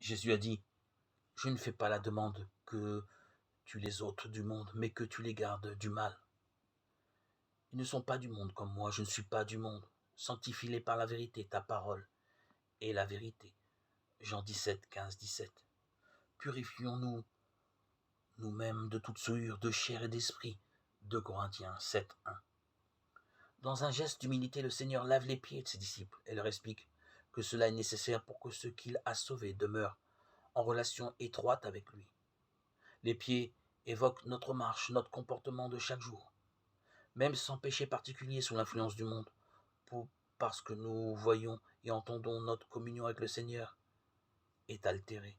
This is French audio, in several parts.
Jésus a dit, « Je ne fais pas la demande que tu les ôtes du monde, mais que tu les gardes du mal. Ils ne sont pas du monde comme moi, je ne suis pas du monde. Sanctifie-les par la vérité, ta parole est la vérité. » Jean 17, 15, 17. Purifions-nous nous-mêmes de toute souillure de chair et d'esprit. 2 Corinthiens 7, 1. Dans un geste d'humilité, le Seigneur lave les pieds de ses disciples et leur explique que cela est nécessaire pour que ceux qu'il a sauvés demeurent en relation étroite avec lui. Les pieds évoquent notre marche, notre comportement de chaque jour, même sans péché particulier sous l'influence du monde, parce que nous voyons et entendons notre communion avec le Seigneur est altérée.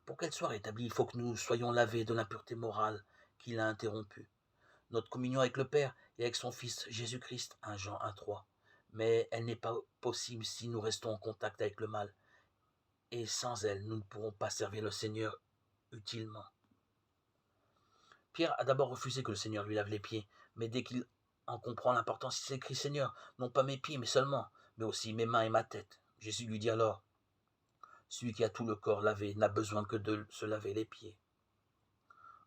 Pour qu'elle soit rétablie, il faut que nous soyons lavés de l'impureté morale qu'il a interrompue. Notre communion avec le Père et avec son Fils Jésus-Christ, 1 Jean 1,3. Mais elle n'est pas possible si nous restons en contact avec le mal. Et sans elle, nous ne pourrons pas servir le Seigneur utilement. Pierre a d'abord refusé que le Seigneur lui lave les pieds, mais dès qu'il en comprend l'importance, il s'écrie, « Seigneur, non pas mes pieds, mais seulement, mais aussi mes mains et ma tête. » Jésus lui dit alors, « Celui qui a tout le corps lavé n'a besoin que de se laver les pieds. »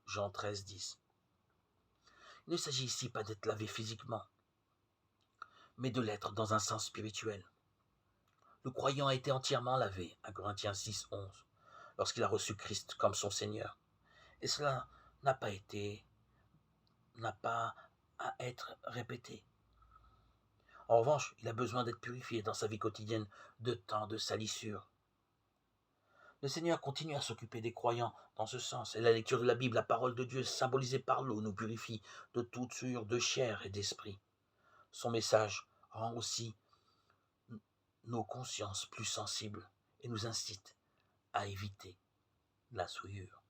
Jean 13, 10. Il ne s'agit ici pas d'être lavé physiquement, mais de l'être dans un sens spirituel. Le croyant a été entièrement lavé, 1 Corinthiens 6, 11, lorsqu'il a reçu Christ comme son Seigneur. Et cela n'a pas à être répété. En revanche, il a besoin d'être purifié dans sa vie quotidienne de tant de salissures. Le Seigneur continue à s'occuper des croyants dans ce sens, et la lecture de la Bible, la parole de Dieu symbolisée par l'eau, nous purifie de toute souillure de chair et d'esprit. Son message rend aussi nos consciences plus sensibles et nous incite à éviter la souillure.